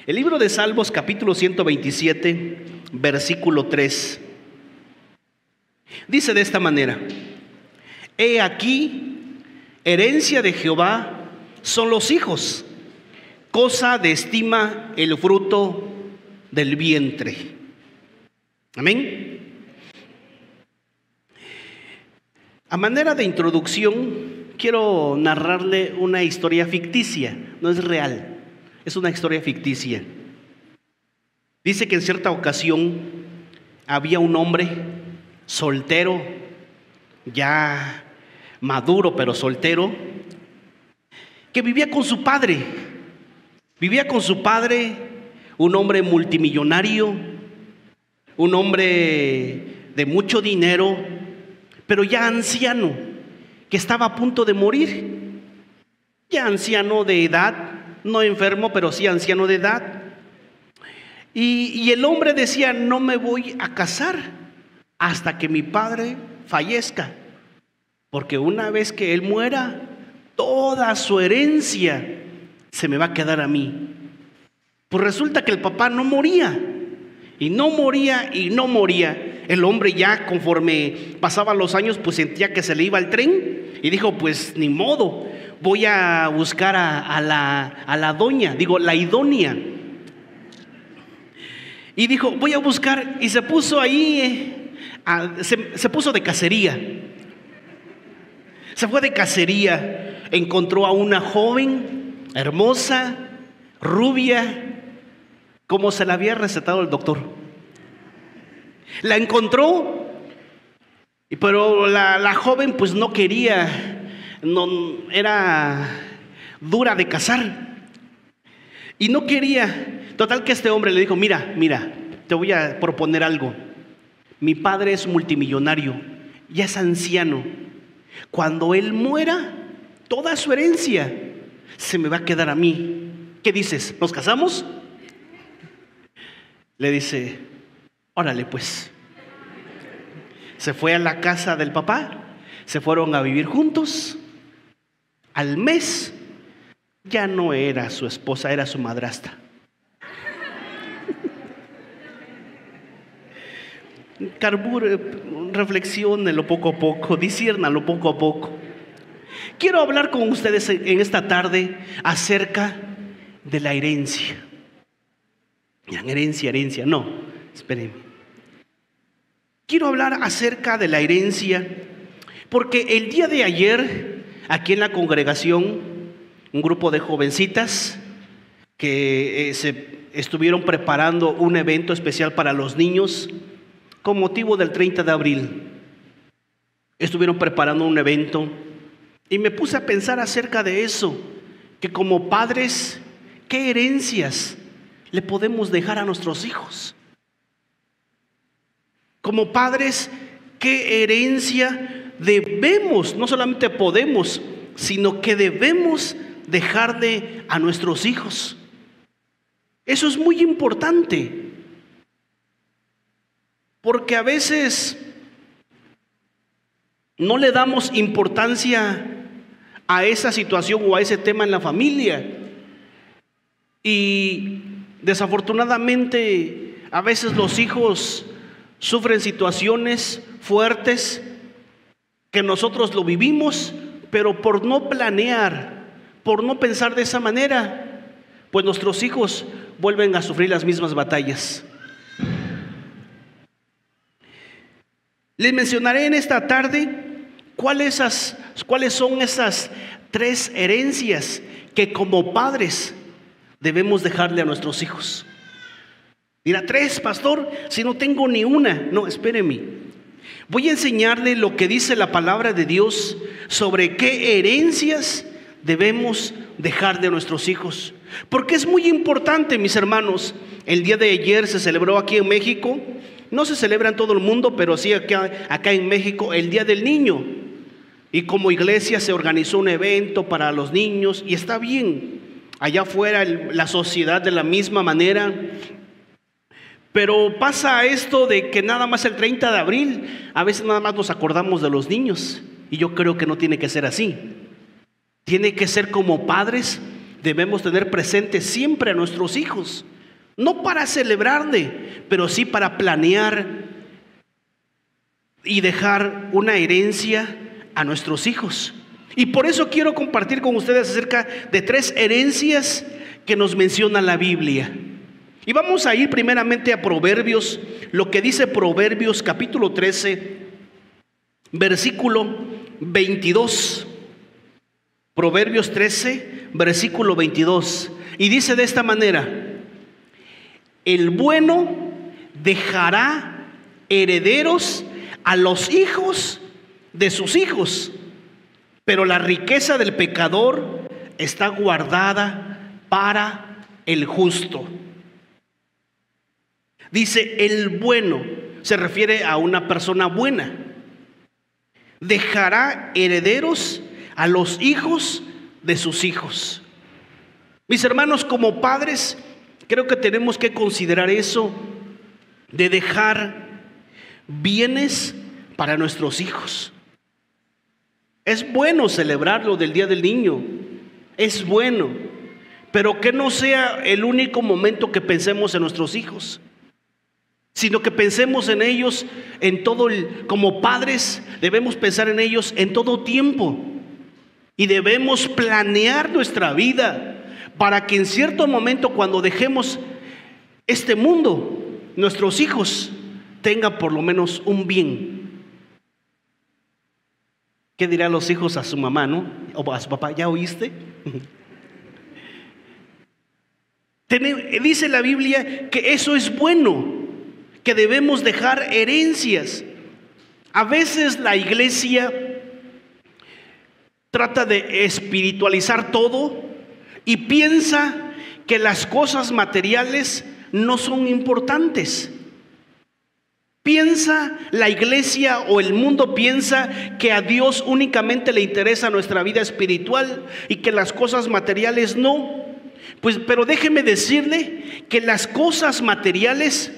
El libro de Salmos, capítulo 127, versículo 3. Dice de esta manera: He aquí, herencia de Jehová son los hijos, cosa de estima el fruto del vientre. Amén. A manera de introducción, quiero narrarle una historia ficticia, no es real, es una historia ficticia. Dice que en cierta ocasión había un hombre soltero, ya maduro pero soltero, que vivía con su padre. Vivía con su padre, un hombre multimillonario, un hombre de mucho dinero, pero ya anciano, que estaba a punto de morir. Ya anciano de edad, no enfermo, pero sí anciano de edad. Y el hombre decía: no me voy a casar hasta que mi padre fallezca, porque una vez que él muera, toda su herencia se me va a quedar a mí. Pues resulta que el papá no moría, y no moría, y no moría. El hombre ya conforme pasaban los años, pues sentía que se le iba el tren, y dijo: pues ni modo, voy a buscar a la doña, la idónea. Y dijo: voy a buscar, y se puso ahí, se puso de cacería. Se fue de cacería, encontró a una joven, hermosa, rubia, como se la había recetado el doctor. La encontró, pero la joven pues no quería, no, era dura de casar y no quería. Total que este hombre le dijo: mira, te voy a proponer algo. Mi padre es multimillonario, ya es anciano. Cuando él muera, toda su herencia se me va a quedar a mí. ¿Qué dices? ¿Nos casamos? Le dice: órale pues. Se fue a la casa del papá, se fueron a vivir juntos. Al mes ya no era su esposa, era su madrastra. Carbure, reflexiónelo poco a poco, disciérnalo poco a poco. Quiero hablar con ustedes en esta tarde acerca de la herencia. Herencia, no, espérenme. Quiero hablar acerca de la herencia porque el día de ayer, aquí en la congregación, un grupo de jovencitas que se estuvieron preparando un evento especial para los niños con motivo del 30 de abril. Estuvieron preparando un evento y me puse a pensar acerca de eso, que como padres, ¿qué herencias le podemos dejar a nuestros hijos? Como padres, ¿qué herencia debemos, no solamente podemos, sino que debemos dejarle a nuestros hijos? Eso es muy importante. Porque a veces no le damos importancia a esa situación o a ese tema en la familia. Y desafortunadamente a veces los hijos sufren situaciones fuertes que nosotros lo vivimos, pero por no planear, por no pensar de esa manera, pues nuestros hijos vuelven a sufrir las mismas batallas. Les mencionaré en esta tarde cuáles son esas 3 herencias que como padres debemos dejarle a nuestros hijos. Dirá: 3, pastor, si no tengo ni una. No, espéreme. Voy a enseñarle lo que dice la palabra de Dios sobre qué herencias debemos dejar de nuestros hijos. Porque es muy importante, mis hermanos. El día de ayer se celebró aquí en México. No se celebra en todo el mundo, pero sí acá en México, el Día del Niño. Y como iglesia se organizó un evento para los niños y está bien. Allá afuera la sociedad de la misma manera. Pero pasa esto de que nada más el 30 de abril, a veces nada más nos acordamos de los niños. Y yo creo que no tiene que ser así. Tiene que ser como padres, debemos tener presente siempre a nuestros hijos. No para celebrarle, pero sí para planear y dejar una herencia a nuestros hijos. Y por eso quiero compartir con ustedes acerca de 3 herencias que nos menciona la Biblia. Y vamos a ir primeramente a Proverbios, lo que dice Proverbios capítulo 13, versículo 22. Proverbios 13, versículo 22. Y dice de esta manera: el bueno dejará herederos a los hijos de sus hijos, pero la riqueza del pecador está guardada para el justo. Dice el bueno, se refiere a una persona buena. Dejará herederos a los hijos de sus hijos. Mis hermanos, como padres, creo que tenemos que considerar eso de dejar bienes para nuestros hijos. Es bueno celebrarlo del Día del Niño, es bueno, pero que no sea el único momento que pensemos en nuestros hijos, sino que pensemos en ellos en como padres debemos pensar en ellos en todo tiempo, y debemos planear nuestra vida para que en cierto momento, cuando dejemos este mundo, nuestros hijos tengan por lo menos un bien. ¿Qué dirán los hijos a su mamá, no? O a su papá: ¿ya oíste? Dice la Biblia que eso es bueno, que debemos dejar herencias. A veces la iglesia trata de espiritualizar todo y piensa que las cosas materiales no son importantes. La iglesia o el mundo piensa que a Dios únicamente le interesa nuestra vida espiritual y que las cosas materiales no. Pero déjeme decirle que las cosas materiales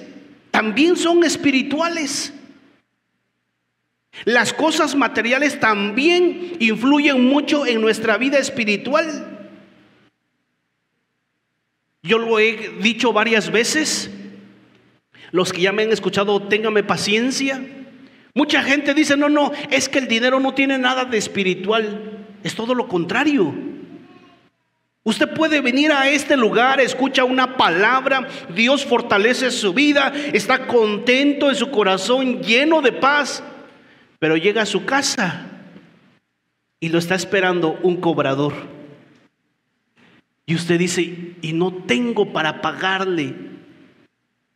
también son espirituales. Las cosas materiales también influyen mucho en nuestra vida espiritual. Yo lo he dicho varias veces. Los que ya me han escuchado, téngame paciencia. Mucha gente dice: no, es que el dinero no tiene nada de espiritual. Es todo lo contrario. Usted puede venir a este lugar, escucha una palabra, Dios fortalece su vida, está contento en su corazón, lleno de paz, pero llega a su casa y lo está esperando un cobrador. Y usted dice: y no tengo para pagarle.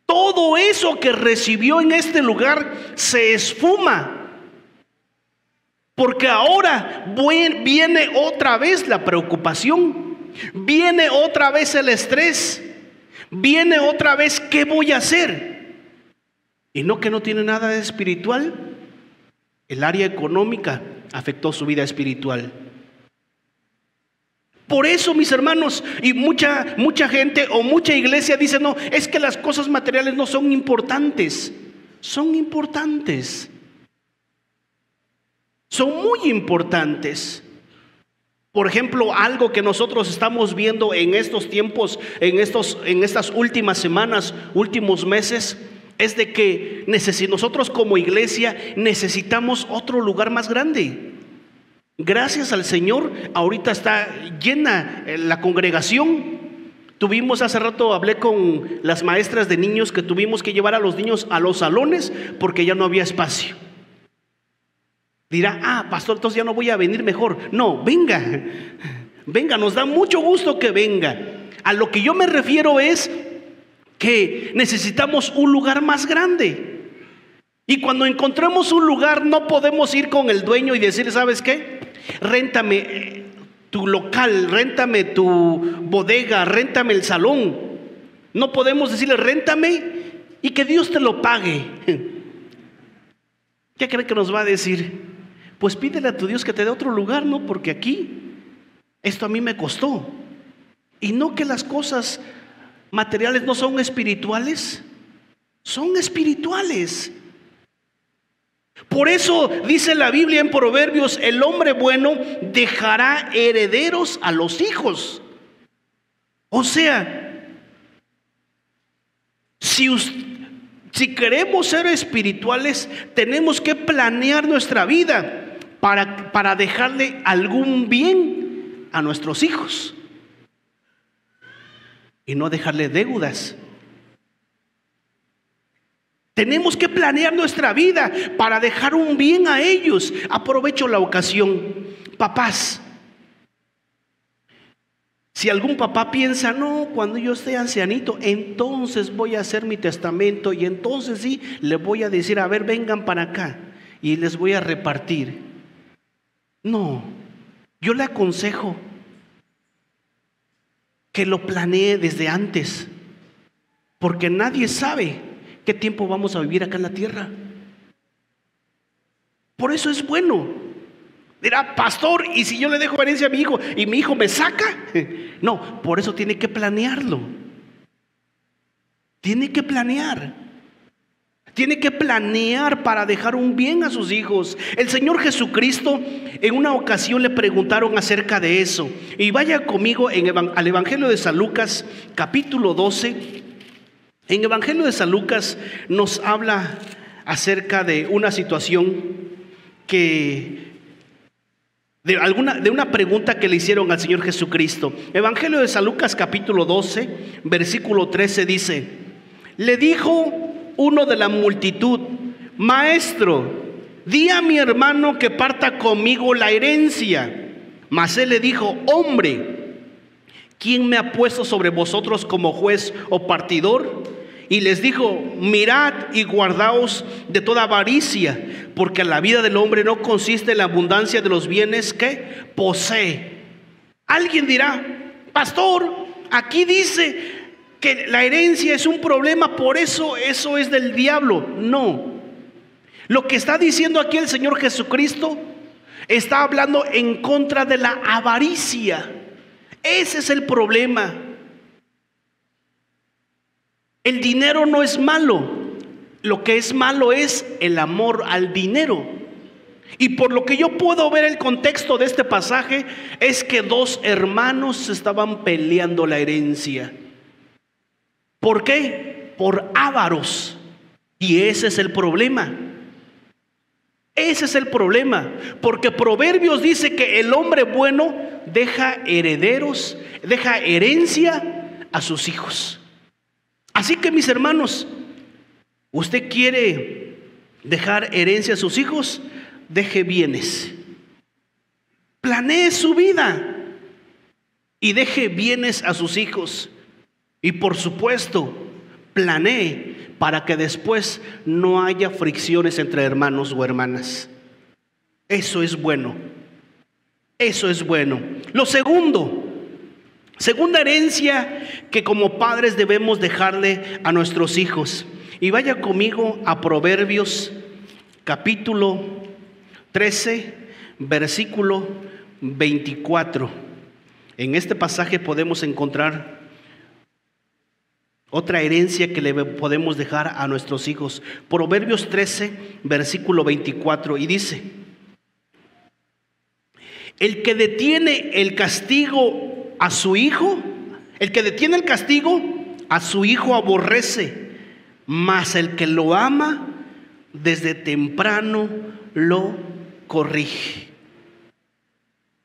Todo eso que recibió en este lugar se esfuma, porque ahora viene otra vez la preocupación, viene otra vez el estrés, viene otra vez ¿qué voy a hacer? Y no que no tiene nada de espiritual. El área económica afectó su vida espiritual. Por eso, mis hermanos, y mucha gente o mucha iglesia dice: no, es que las cosas materiales no son importantes. Son importantes. Son muy importantes. Por ejemplo, algo que nosotros estamos viendo en estos tiempos, en estas últimas semanas, últimos meses, es de que nosotros como iglesia necesitamos otro lugar más grande. Gracias al Señor, ahorita está llena la congregación. Hace rato hablé con las maestras de niños que tuvimos que llevar a los niños a los salones porque ya no había espacio. Dirá: pastor, entonces ya no voy a venir mejor. No, venga, nos da mucho gusto que venga. A lo que yo me refiero es que necesitamos un lugar más grande. Y cuando encontremos un lugar, no podemos ir con el dueño y decirle: ¿sabes qué? Réntame tu local, réntame tu bodega, réntame el salón. No podemos decirle: réntame y que Dios te lo pague. ¿Qué cree que nos va a decir? Pues pídele a tu Dios que te dé otro lugar, ¿no? Porque aquí, esto a mí me costó. Y no que las cosas materiales no son espirituales, son espirituales. Por eso dice la Biblia en Proverbios: el hombre bueno dejará herederos a los hijos. O sea, Si, si queremos ser espirituales, tenemos que planear nuestra vida para dejarle algún bien a nuestros hijos y no dejarle deudas. Tenemos que planear nuestra vida para dejar un bien a ellos. Aprovecho la ocasión, papás. Si algún papá piensa, no, cuando yo esté ancianito, entonces voy a hacer mi testamento y entonces sí, le voy a decir, a ver, vengan para acá y les voy a repartir. No, yo le aconsejo que lo planee desde antes, porque nadie sabe qué tiempo vamos a vivir acá en la tierra. Por eso es bueno. Dirá, pastor, ¿y si yo le dejo herencia a mi hijo y mi hijo me saca? No, por eso tiene que planearlo. Tiene que planear. Tiene que planear para dejar un bien a sus hijos. El Señor Jesucristo en una ocasión le preguntaron acerca de eso. Y vaya conmigo al Evangelio de San Lucas, capítulo 12. En Evangelio de San Lucas nos habla acerca de una situación de una pregunta que le hicieron al Señor Jesucristo. Evangelio de San Lucas capítulo 12, versículo 13 dice: le dijo uno de la multitud, maestro, di a mi hermano que parta conmigo la herencia. Mas él le dijo, hombre, ¿quién me ha puesto sobre vosotros como juez o partidor? Y les dijo, mirad y guardaos de toda avaricia, porque la vida del hombre no consiste en la abundancia de los bienes que posee. Alguien dirá, pastor, aquí dice que la herencia es un problema, por eso es del diablo. No, lo que está diciendo aquí el Señor Jesucristo está hablando en contra de la avaricia. Ese es el problema. El dinero no es malo, lo que es malo es el amor al dinero. Y por lo que yo puedo ver el contexto de este pasaje es que dos hermanos estaban peleando la herencia. ¿Por qué? Por ávaros. Y ese es el problema. Ese es el problema, porque Proverbios dice que el hombre bueno deja herederos, deja herencia a sus hijos. Así que mis hermanos, usted quiere dejar herencia a sus hijos, deje bienes. Planee su vida y deje bienes a sus hijos. Y por supuesto, planee para que después no haya fricciones entre hermanos o hermanas. Eso es bueno. Eso es bueno. Lo segunda herencia que como padres debemos dejarle a nuestros hijos. Y vaya conmigo a Proverbios capítulo 13, versículo 24. En este pasaje podemos encontrar otra herencia que le podemos dejar a nuestros hijos. Proverbios 13, versículo 24. Y dice: el que detiene el castigo a su hijo, el que detiene el castigo a su hijo aborrece, mas el que lo ama desde temprano lo corrige.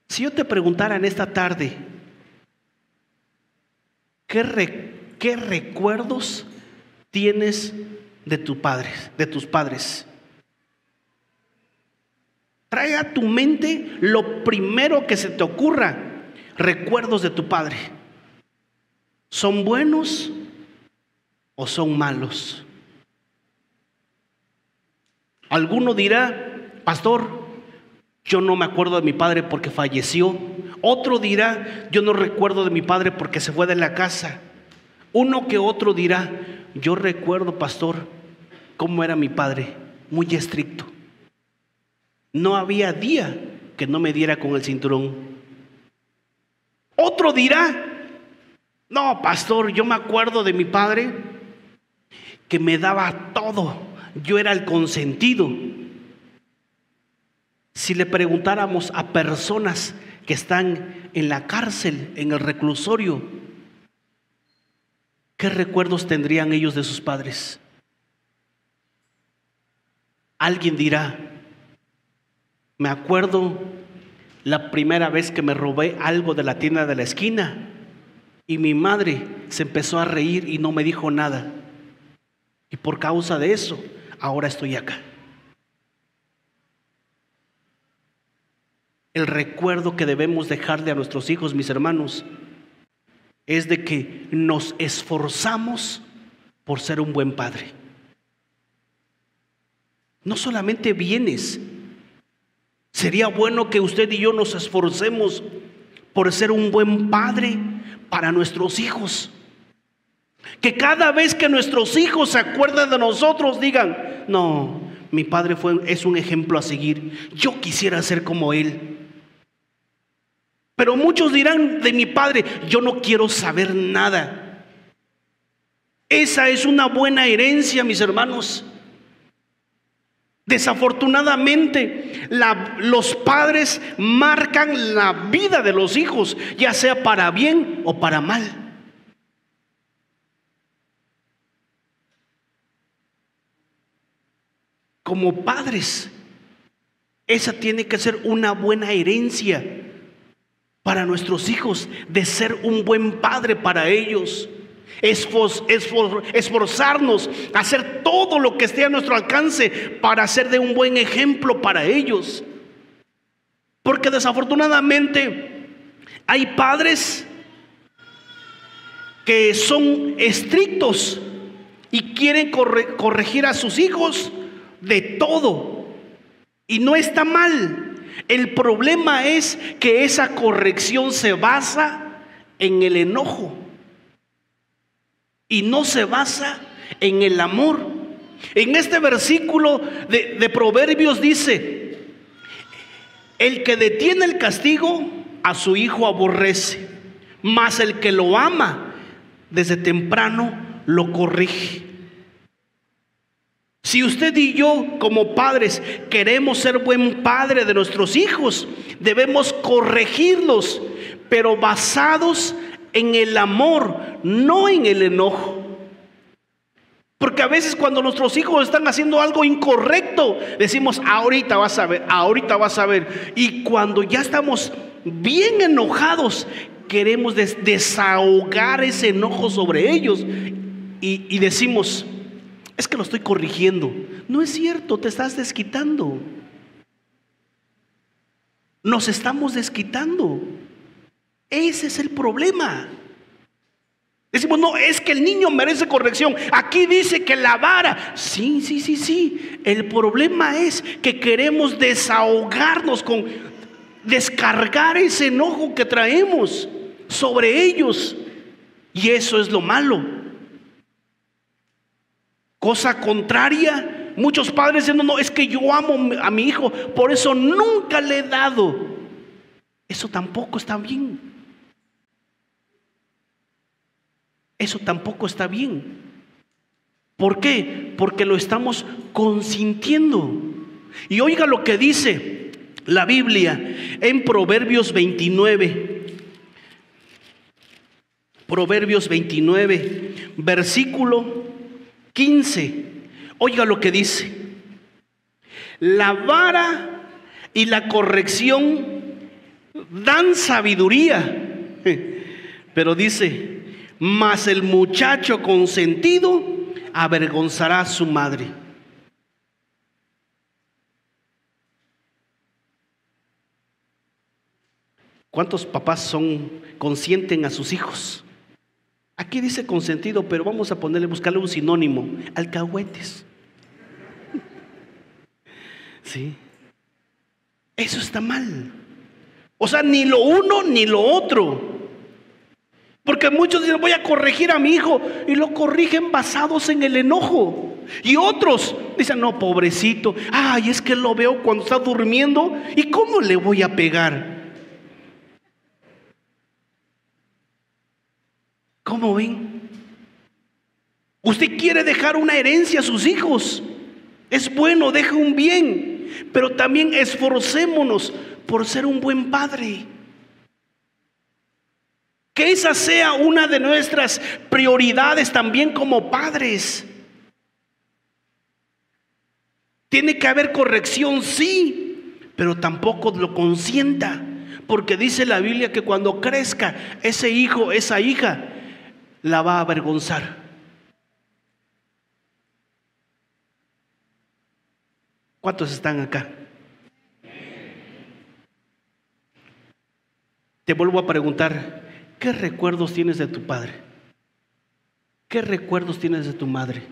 Si yo te preguntara en esta tarde, ¿qué recuerdos tienes de tus padres? Trae a tu mente lo primero que se te ocurra. Recuerdos de tu padre. ¿Son buenos o son malos? Alguno dirá, pastor, yo no me acuerdo de mi padre porque falleció. Otro dirá, yo no recuerdo de mi padre porque se fue de la casa. Uno que otro dirá, yo recuerdo, pastor, cómo era mi padre, muy estricto. No había día que no me diera con el cinturón. Otro dirá, no, pastor, yo me acuerdo de mi padre que me daba todo, yo era el consentido. Si le preguntáramos a personas que están en la cárcel, en el reclusorio, ¿qué recuerdos tendrían ellos de sus padres? Alguien dirá, me acuerdo la primera vez que me robé algo de la tienda de la esquina y mi madre se empezó a reír y no me dijo nada. Y por causa de eso, ahora estoy acá. El recuerdo que debemos dejarle a nuestros hijos, mis hermanos, es de que nos esforzamos por ser un buen padre. No solamente bienes. Sería bueno que usted y yo nos esforcemos por ser un buen padre para nuestros hijos. Que cada vez que nuestros hijos se acuerden de nosotros digan, no, mi padre es un ejemplo a seguir. Yo quisiera ser como él. Pero muchos dirán de mi padre, yo no quiero saber nada. Esa es una buena herencia, mis hermanos. Desafortunadamente, los padres marcan la vida de los hijos, ya sea para bien o para mal. Como padres, esa tiene que ser una buena herencia para nuestros hijos, de ser un buen padre para ellos. Esforzarnos, hacer todo lo que esté a nuestro alcance para ser de un buen ejemplo para ellos. Porque desafortunadamente hay padres que son estrictos y quieren corregir a sus hijos de todo. Y no está mal. El problema es que esa corrección se basa en el enojo y no se basa en el amor. En este versículo de Proverbios dice, el que detiene el castigo a su hijo aborrece, mas el que lo ama desde temprano lo corrige. Si usted y yo como padres queremos ser buen padre de nuestros hijos, debemos corregirlos, pero basados en el amor, no en el enojo. Porque a veces cuando nuestros hijos están haciendo algo incorrecto, decimos, ahorita vas a ver, ahorita vas a ver. Y cuando ya estamos bien enojados, queremos desahogar ese enojo sobre ellos y decimos, es que lo estoy corrigiendo. No es cierto, te estás desquitando. Nos estamos desquitando. Ese es el problema. Decimos, no, es que el niño merece corrección. Aquí dice que la vara. Sí. El problema es que queremos desahogarnos descargar ese enojo que traemos sobre ellos. Y eso es lo malo. Cosa contraria, muchos padres diciendo, no, es que yo amo a mi hijo, por eso nunca le he dado. Eso tampoco está bien. Eso tampoco está bien. ¿Por qué? Porque lo estamos consintiendo. Y oiga lo que dice la Biblia en Proverbios 29. Proverbios 29, versículo 15. Oiga lo que dice: la vara y la corrección dan sabiduría, pero dice, mas el muchacho consentido avergonzará a su madre. ¿Cuántos papás consienten a sus hijos? Aquí dice consentido, pero vamos a buscarle un sinónimo: alcahuetes. Sí. Eso está mal. O sea, ni lo uno ni lo otro. Porque muchos dicen, voy a corregir a mi hijo, y lo corrigen basados en el enojo. Y otros dicen, no, pobrecito, ay, es que lo veo cuando está durmiendo, ¿y cómo le voy a pegar? ¿Cómo ven? Usted quiere dejar una herencia a sus hijos. Es bueno, deje un bien, pero también esforcémonos por ser un buen padre. Que esa sea una de nuestras prioridades también como padres. Tiene que haber corrección, sí, pero tampoco lo consienta, porque dice la Biblia que cuando crezca ese hijo, esa hija, la va a avergonzar. ¿Cuántos están acá? Te vuelvo a preguntar, ¿qué recuerdos tienes de tu padre? ¿Qué recuerdos tienes de tu madre?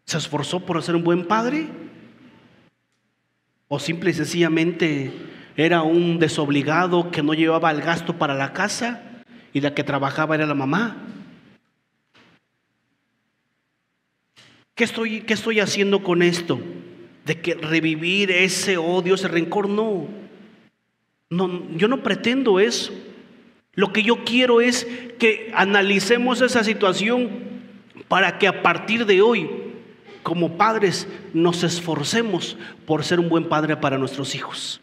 ¿Se esforzó por ser un buen padre? ¿O simple y sencillamente era un desobligado que no llevaba el gasto para la casa y la que trabajaba era la mamá? ¿Qué estoy haciendo con esto? De que revivir ese odio, ese rencor, no, yo no pretendo eso. Lo que yo quiero es que analicemos esa situación para que a partir de hoy, como padres, nos esforcemos por ser un buen padre para nuestros hijos.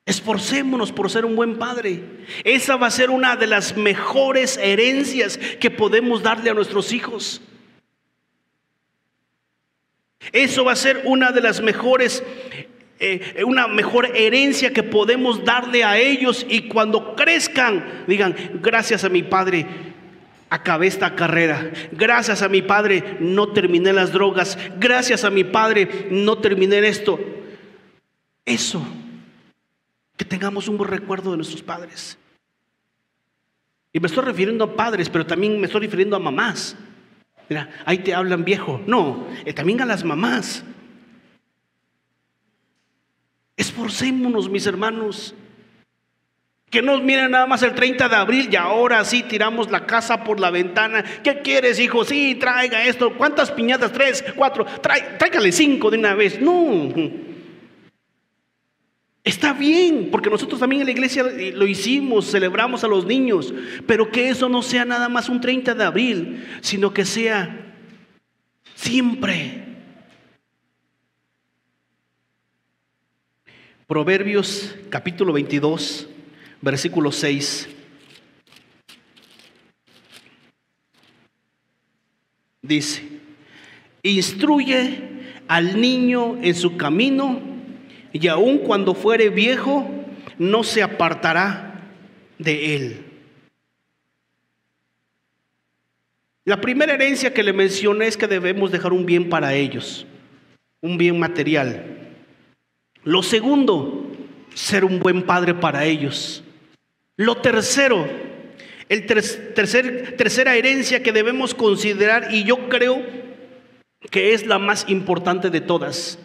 Esforcémonos por ser un buen padre. Esa va a ser una de las mejores herencias que podemos darle a nuestros hijos. Eso va a ser una de las mejores, una mejor herencia que podemos darle a ellos, y cuando crezcan digan: gracias a mi padre acabé esta carrera, gracias a mi padre no terminé las drogas, gracias a mi padre no terminé esto. Eso, que tengamos un buen recuerdo de nuestros padres. Y me estoy refiriendo a padres, pero también me estoy refiriendo a mamás. Mira, ahí te hablan viejo. No, también a las mamás. Esforcémonos, mis hermanos. Que no miren nada más el 30 de abril y ahora sí tiramos la casa por la ventana. ¿Qué quieres, hijo? Sí, traiga esto. ¿Cuántas piñatas? 3, 4. Tráigale 5 de una vez. No. Está bien, porque nosotros también en la iglesia lo hicimos, celebramos a los niños, pero que eso no sea nada más un 30 de abril, sino que sea siempre. Proverbios capítulo 22, versículo 6. Dice: instruye al niño en su camino, y aun cuando fuere viejo, no se apartará de él. La primera herencia que le mencioné es que debemos dejar un bien para ellos, un bien material. Lo segundo, ser un buen padre para ellos. Lo tercero, tercera herencia que debemos considerar, y yo creo que es la más importante de todas.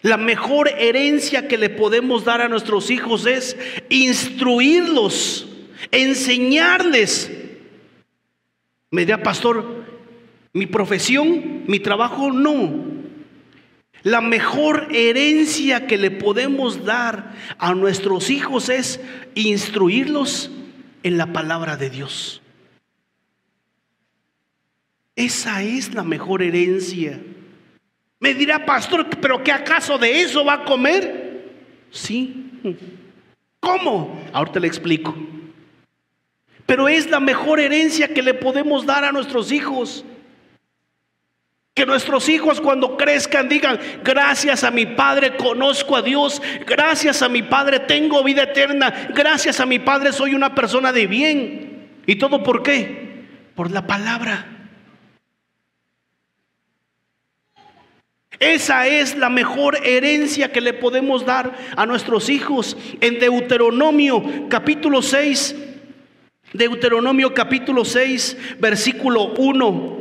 La mejor herencia que le podemos dar a nuestros hijos es instruirlos, enseñarles. Me dirá: pastor, mi profesión, mi trabajo, no. La mejor herencia que le podemos dar a nuestros hijos es instruirlos en la palabra de Dios. Esa es la mejor herencia. Me dirá: pastor, ¿pero qué acaso de eso va a comer? Sí. ¿Cómo? Ahorita le explico. Pero es la mejor herencia que le podemos dar a nuestros hijos. Que nuestros hijos cuando crezcan digan: gracias a mi padre conozco a Dios, gracias a mi padre tengo vida eterna, gracias a mi padre soy una persona de bien. ¿Y todo por qué? Por la palabra. Esa es la mejor herencia que le podemos dar a nuestros hijos. En Deuteronomio capítulo 6, versículo 1,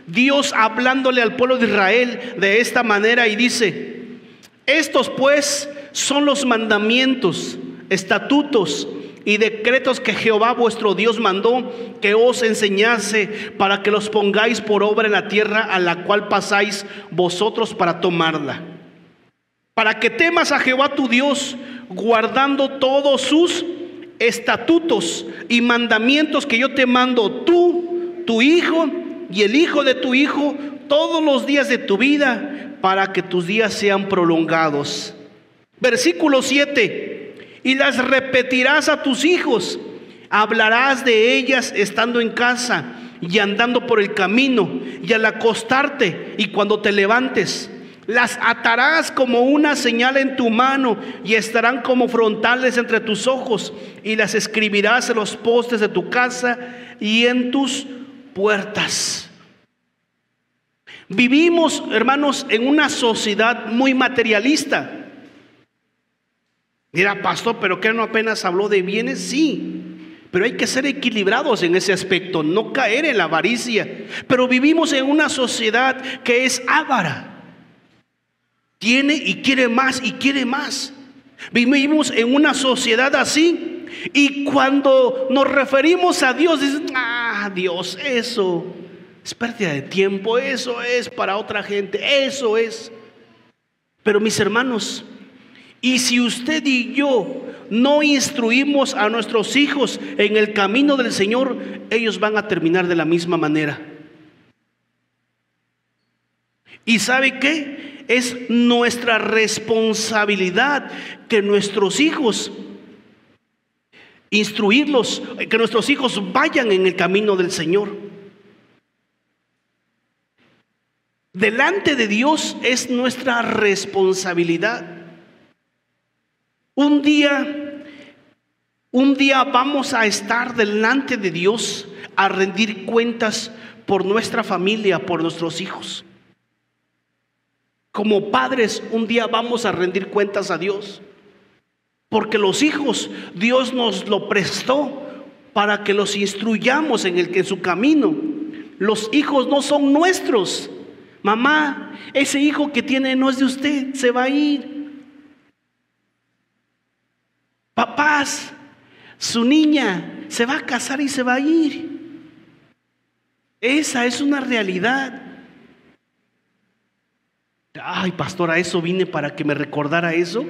Dios hablándole al pueblo de Israel de esta manera, y dice: estos pues son los mandamientos, estatutos y decretos que Jehová vuestro Dios mandó que os enseñase, para que los pongáis por obra en la tierra a la cual pasáis vosotros para tomarla, para que temas a Jehová tu Dios, guardando todos sus estatutos y mandamientos que yo te mando, tú, tu hijo y el hijo de tu hijo, todos los días de tu vida, para que tus días sean prolongados. Versículo 7. Y las repetirás a tus hijos, hablarás de ellas estando en casa y andando por el camino, y al acostarte y cuando te levantes. Las atarás como una señal en tu mano y estarán como frontales entre tus ojos, y las escribirás en los postes de tu casa y en tus puertas. Vivimos, hermanos, en una sociedad muy materialista. Dirá, pastor, ¿pero qué no apenas habló de bienes? Sí, pero hay que ser equilibrados en ese aspecto, no caer en la avaricia. Pero vivimos en una sociedad que es avara. Tiene y quiere más y quiere más. Vivimos en una sociedad así. Y cuando nos referimos a Dios, dicen, Dios, eso es pérdida de tiempo, eso es para otra gente, eso es. Pero mis hermanos, y si usted y yo no instruimos a nuestros hijos en el camino del Señor, ellos van a terminar de la misma manera. ¿Y sabe qué? Es nuestra responsabilidad que nuestros hijos, instruirlos, que nuestros hijos vayan en el camino del Señor. Delante de Dios es nuestra responsabilidad. Un día vamos a estar delante de Dios a rendir cuentas por nuestra familia, por nuestros hijos. Como padres, un día vamos a rendir cuentas a Dios, porque los hijos Dios nos lo prestó para que los instruyamos en su camino. Los hijos no son nuestros. Mamá, ese hijo que tiene no es de usted, se va a ir. Papás, su niña se va a casar y se va a ir. Esa es una realidad. Ay, pastor, a eso vine para que me recordara eso.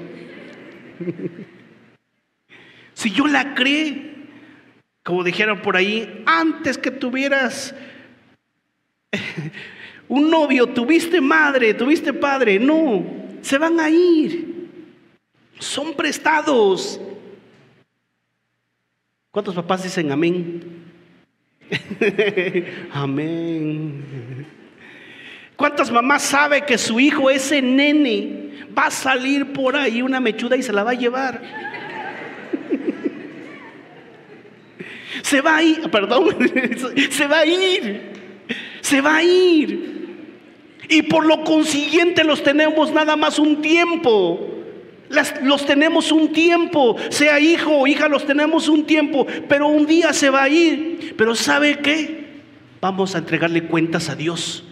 Si yo la crié, como dijeron por ahí, antes que tuvieras un novio, tuviste madre, tuviste padre. No, se van a ir. Son prestados. ¿Cuántos papás dicen amén? Amén. ¿Cuántas mamás saben que su hijo, ese nene, va a salir por ahí una mechuda y se la va a llevar? Se va a ir, perdón, se va a ir, se va a ir. Y por lo consiguiente los tenemos nada más un tiempo. Los tenemos un tiempo, sea hijo o hija, los tenemos un tiempo, pero un día se va a ir. Pero ¿sabe qué? Vamos a entregarle cuentas a Dios.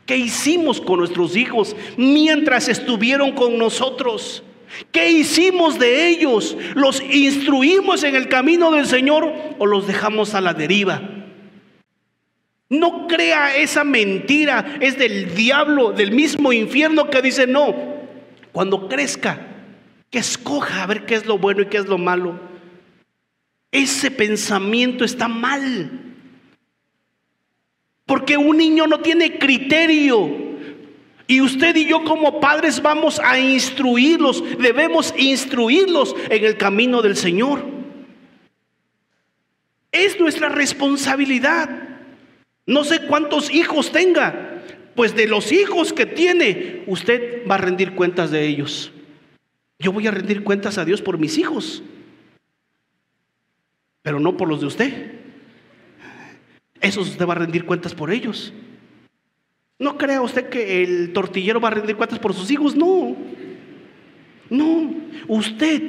¿Qué hicimos con nuestros hijos mientras estuvieron con nosotros? ¿Qué hicimos de ellos? ¿Los instruimos en el camino del Señor o los dejamos a la deriva? No crea esa mentira, es del diablo, del mismo infierno, que dice no, cuando crezca, que escoja a ver qué es lo bueno y qué es lo malo. Ese pensamiento está mal, porque un niño no tiene criterio, y usted y yo como padres vamos a instruirlos, debemos instruirlos en el camino del Señor. Es nuestra responsabilidad. No sé cuántos hijos tenga, pues de los hijos que tiene, usted va a rendir cuentas de ellos. Yo voy a rendir cuentas a Dios por mis hijos, pero no por los de usted. Esos usted va a rendir cuentas por ellos. No crea usted que el tortillero va a rendir cuentas por sus hijos. No, usted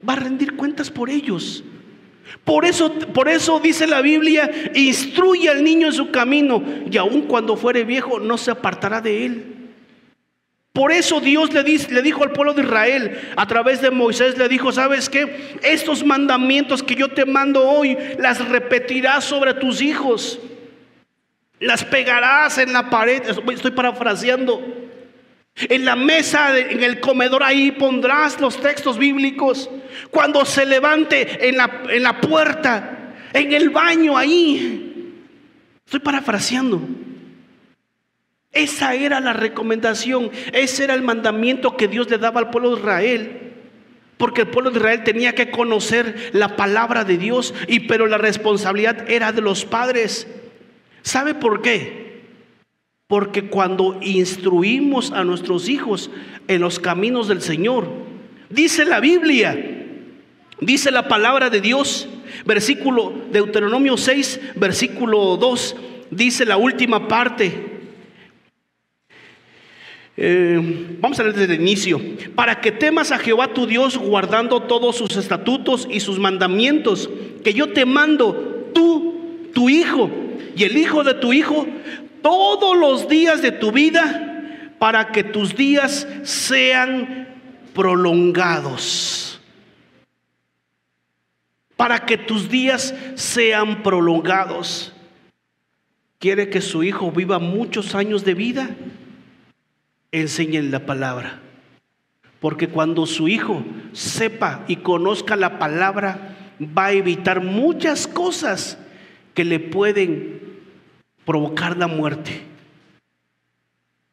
va a rendir cuentas por ellos. Por eso dice la Biblia: instruye al niño en su camino, y aun cuando fuere viejo no se apartará de él. Por eso Dios le dijo al pueblo de Israel a través de Moisés, le dijo: ¿sabes qué? Estos mandamientos que yo te mando hoy las repetirás sobre tus hijos, las pegarás en la pared. Estoy parafraseando. En la mesa, en el comedor, ahí pondrás los textos bíblicos. Cuando se levante en la puerta, en el baño, ahí. Estoy parafraseando. Esa era la recomendación, ese era el mandamiento que Dios le daba al pueblo de Israel. Porque el pueblo de Israel tenía que conocer la palabra de Dios, pero la responsabilidad era de los padres. ¿Sabe por qué? Porque cuando instruimos a nuestros hijos en los caminos del Señor, dice la Biblia, dice la palabra de Dios, versículo Deuteronomio 6, versículo 2, dice la última parte. Vamos a leer desde el inicio. Para que temas a Jehová tu Dios, guardando todos sus estatutos y sus mandamientos que yo te mando, tú, tu hijo y el hijo de tu hijo, todos los días de tu vida, para que tus días sean prolongados. Para que tus días sean prolongados. ¿Quiere que su hijo viva muchos años de vida? Enseñen la palabra, porque cuando su hijo sepa y conozca la palabra, va a evitar muchas cosas que le pueden provocar la muerte.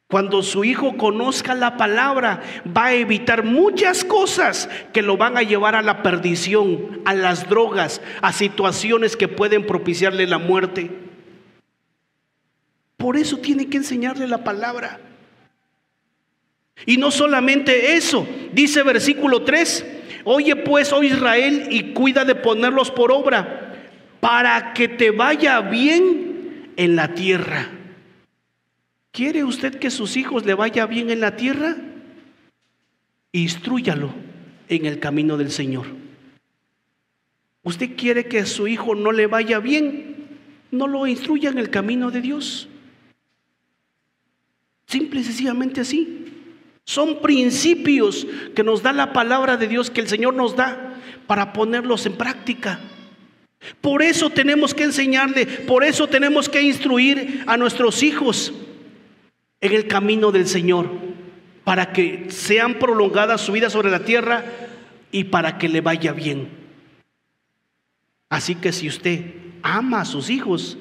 Cuando su hijo conozca la palabra, va a evitar muchas cosas que lo van a llevar a la perdición, a las drogas, a situaciones que pueden propiciarle la muerte. Por eso tiene que enseñarle la palabra. Y no solamente eso, dice versículo 3, oye pues, oh Israel, y cuida de ponerlos por obra, para que te vaya bien en la tierra. ¿Quiere usted que sus hijos le vaya bien en la tierra? Instrúyalo en el camino del Señor. ¿Usted quiere que a su hijo no le vaya bien? No lo instruya en el camino de Dios. Simple y sencillamente así. Son principios que nos da la palabra de Dios, que el Señor nos da para ponerlos en práctica. Por eso tenemos que enseñarle, por eso tenemos que instruir a nuestros hijos en el camino del Señor, para que sean prolongadas su vida sobre la tierra y para que le vaya bien. Así que si usted ama a sus hijos,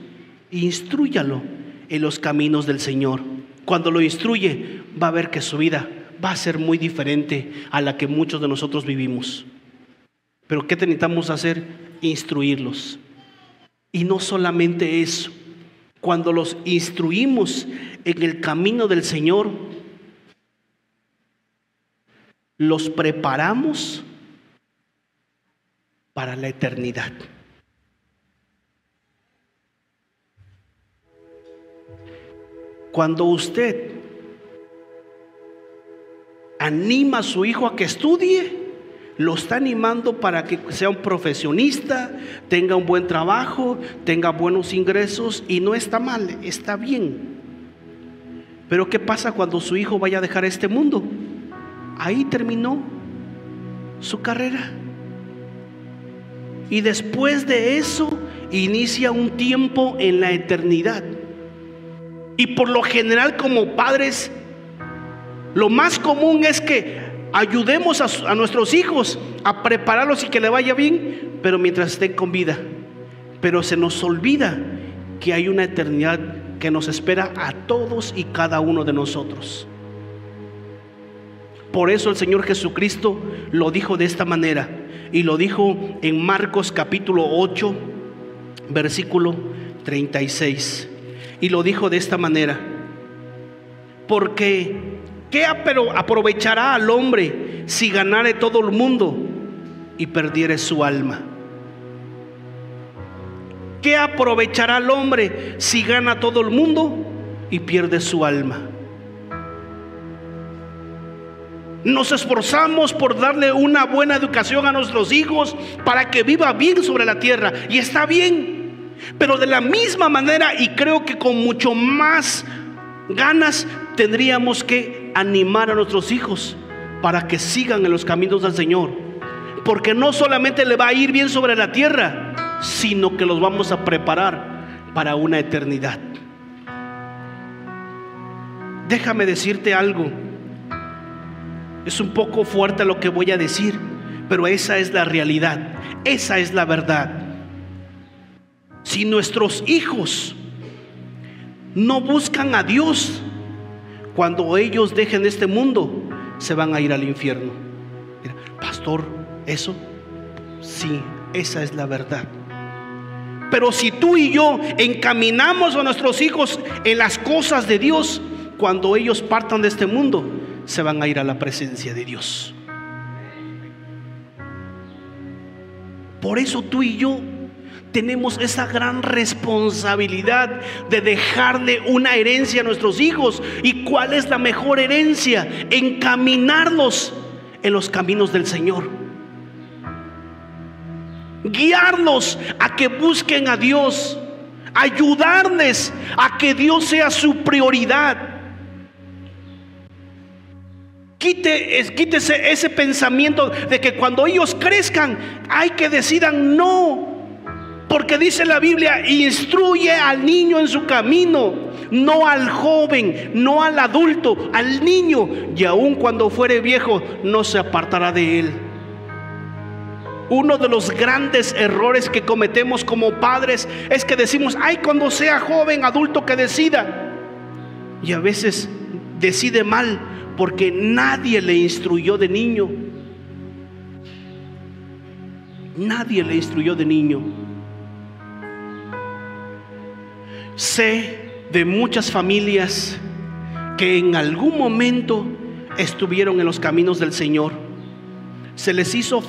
instrúyalo en los caminos del Señor. Cuando lo instruye, va a ver que su vida va a ser muy diferente a la que muchos de nosotros vivimos. Pero ¿qué necesitamos hacer? Instruirlos. Y no solamente eso, cuando los instruimos en el camino del Señor, los preparamos para la eternidad. Cuando usted anima a su hijo a que estudie, lo está animando para que sea un profesionista, tenga un buen trabajo, tenga buenos ingresos, y no está mal, está bien. Pero ¿qué pasa cuando su hijo vaya a dejar este mundo? Ahí terminó su carrera. Y después de eso inicia un tiempo en la eternidad. Y por lo general, como padres, lo más común es que ayudemos a nuestros hijos a prepararlos y que le vaya bien, pero mientras estén con vida. Pero se nos olvida que hay una eternidad que nos espera a todos y cada uno de nosotros. Por eso el Señor Jesucristo lo dijo de esta manera, y lo dijo en Marcos capítulo 8, versículo 36. Y lo dijo de esta manera: porque ¿qué aprovechará al hombre si ganare todo el mundo y perdiere su alma? ¿Qué aprovechará al hombre si gana todo el mundo y pierde su alma? Nos esforzamos por darle una buena educación a nuestros hijos para que viva bien sobre la tierra, y está bien. Pero de la misma manera, y creo que con mucho más ganas, tendríamos que animar a nuestros hijos para que sigan en los caminos del Señor, porque no solamente le va a ir bien sobre la tierra, sino que los vamos a preparar para una eternidad. Déjame decirte algo. Es un poco fuerte lo que voy a decir, pero esa es la realidad, esa es la verdad. Si nuestros hijos no buscan a Dios, cuando ellos dejen este mundo, se van a ir al infierno. Mira, pastor, ¿eso? Sí, esa es la verdad. Pero si tú y yo encaminamos a nuestros hijos en las cosas de Dios, cuando ellos partan de este mundo, se van a ir a la presencia de Dios. Por eso tú y yo tenemos esa gran responsabilidad de dejarle una herencia a nuestros hijos. ¿Y cuál es la mejor herencia? Encaminarlos en los caminos del Señor, guiarlos a que busquen a Dios, ayudarles a que Dios sea su prioridad. Quítese ese pensamiento de que cuando ellos crezcan hay que decidan. No, porque dice la Biblia: instruye al niño en su camino, no al joven, no al adulto, al niño, y aun cuando fuere viejo no se apartará de él. Uno de los grandes errores que cometemos como padres es que decimos: ay, cuando sea joven, adulto, que decida. Y a veces decide mal porque nadie le instruyó de niño. Nadie le instruyó de niño. Sé de muchas familias que en algún momento estuvieron en los caminos del Señor. Se les hizo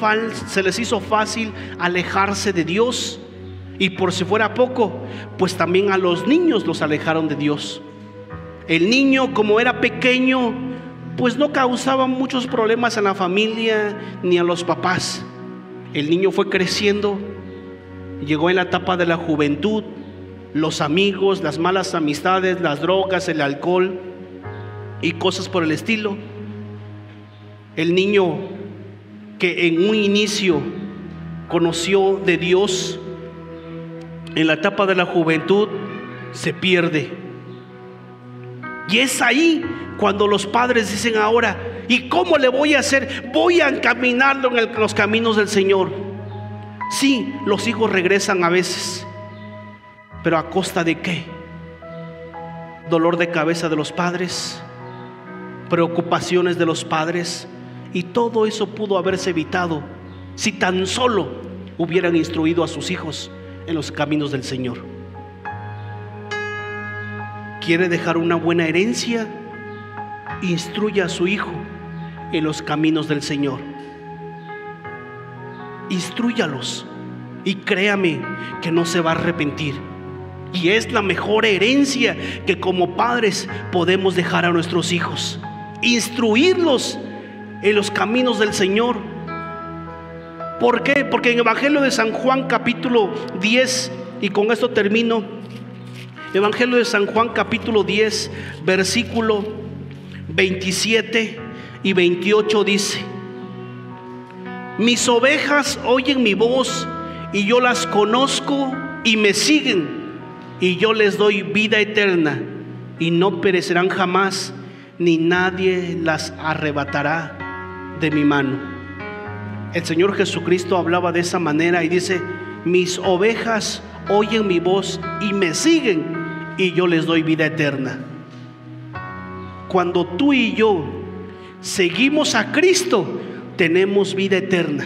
fácil alejarse de Dios, y por si fuera poco, pues también a los niños los alejaron de Dios. El niño, como era pequeño, pues no causaba muchos problemas a la familia ni a los papás. El niño fue creciendo, llegó en la etapa de la juventud, los amigos, las malas amistades, las drogas, el alcohol y cosas por el estilo. El niño que en un inicio conoció de Dios, en la etapa de la juventud se pierde. Y es ahí cuando los padres dicen: ahora, ¿y cómo le voy a hacer? Voy a encaminarlo en los caminos del Señor. Sí, los hijos regresan a veces, pero ¿a costa de qué? Dolor de cabeza de los padres, preocupaciones de los padres, y todo eso pudo haberse evitado si tan solo hubieran instruido a sus hijos en los caminos del Señor. ¿Quiere dejar una buena herencia? Instruya a su hijo en los caminos del Señor. Instrúyalos, y créame que no se va a arrepentir. Y es la mejor herencia que como padres podemos dejar a nuestros hijos. Instruirlos en los caminos del Señor. ¿Por qué? Porque en el Evangelio de San Juan capítulo 10, y con esto termino, Evangelio de San Juan capítulo 10, versículo 27 y 28 dice: mis ovejas oyen mi voz, y yo las conozco y me siguen, y yo les doy vida eterna, y no perecerán jamás, ni nadie las arrebatará de mi mano. El Señor Jesucristo hablaba de esa manera y dice: mis ovejas oyen mi voz y me siguen, y yo les doy vida eterna. Cuando tú y yo seguimos a Cristo, tenemos vida eterna.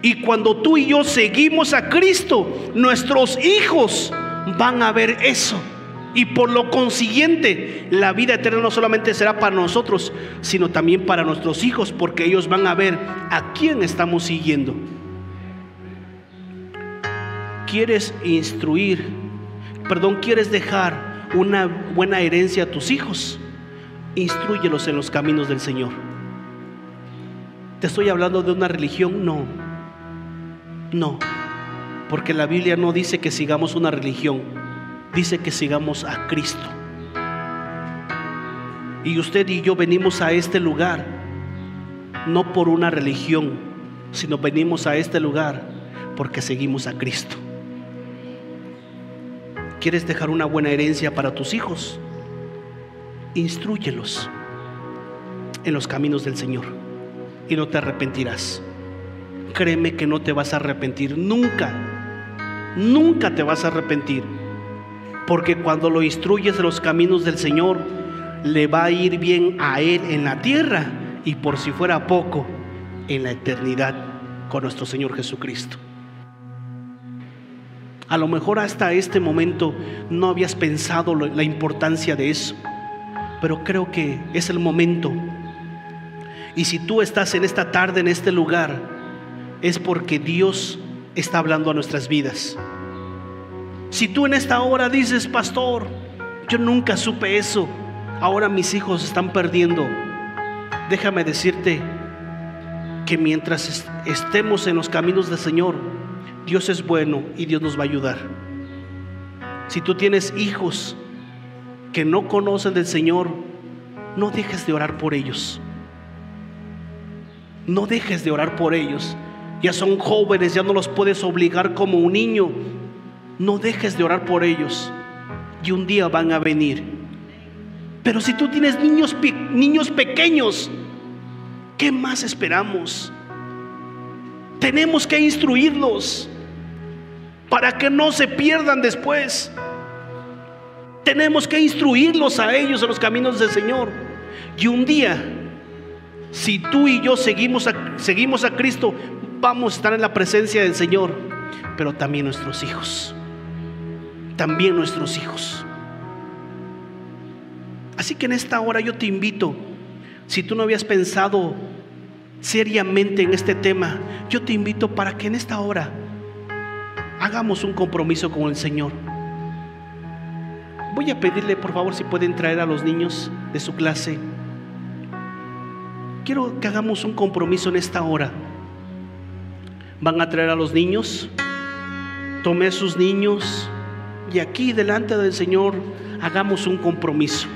Y cuando tú y yo seguimos a Cristo, nuestros hijos van a ver eso. Y por lo consiguiente, la vida eterna no solamente será para nosotros, sino también para nuestros hijos, porque ellos van a ver a quién estamos siguiendo. ¿Quieres quieres dejar una buena herencia a tus hijos? Instrúyelos en los caminos del Señor. ¿Te estoy hablando de una religión? No, porque la Biblia no dice que sigamos una religión, dice que sigamos a Cristo. Y usted y yo venimos a este lugar no por una religión, sino venimos a este lugar porque seguimos a Cristo. ¿Quieres dejar una buena herencia para tus hijos? Instrúyelos en los caminos del Señor y no te arrepentirás. Créeme que no te vas a arrepentir nunca. Nunca te vas a arrepentir. porque cuando lo instruyes en los caminos del Señor, le va a ir bien a él en la tierra y, por si fuera poco, en la eternidad con nuestro Señor Jesucristo. A lo mejor hasta este momento no habías pensado la importancia de eso, pero creo que es el momento. Y si tú estás en esta tarde, en este lugar, es porque Dios está hablando a nuestras vidas. Si tú en esta hora dices: pastor, yo nunca supe eso, ahora mis hijos están perdiendo, déjame decirte que mientras estemos en los caminos del Señor, Dios es bueno y Dios nos va a ayudar. Si tú tienes hijos que no conocen del Señor, no dejes de orar por ellos. No dejes de orar por ellos. Ya son jóvenes, ya no los puedes obligar como un niño. No dejes de orar por ellos, y un día van a venir. Pero si tú tienes niños pequeños, ¿qué más esperamos? Tenemos que instruirlos para que no se pierdan después. Tenemos que instruirlos a ellos en los caminos del Señor. Y un día, si tú y yo seguimos a Cristo, vamos a estar en la presencia del Señor. Pero también nuestros hijos. También nuestros hijos. Así que en esta hora yo te invito, si tú no habías pensado seriamente en este tema, yo te invito para que en esta hora hagamos un compromiso con el Señor. Voy a pedirle, por favor, si pueden traer a los niños de su clase. Quiero que hagamos un compromiso en esta hora. Van a traer a los niños. Tomé a sus niños y aquí delante del Señor hagamos un compromiso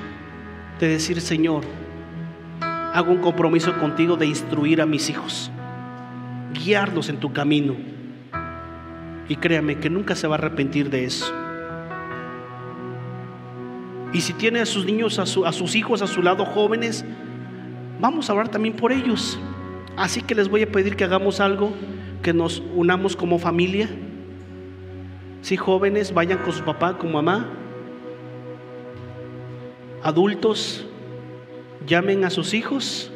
de decir: Señor, hago un compromiso contigo de instruir a mis hijos, guiarlos en tu camino. Y créame que nunca se va a arrepentir de eso. Y si tiene a sus niños, a sus hijos a su lado, jóvenes, vamos a orar también por ellos. Así que les voy a pedir que hagamos algo, que nos unamos como familia. Si jóvenes, vayan con su papá, con mamá. Adultos, llamen a sus hijos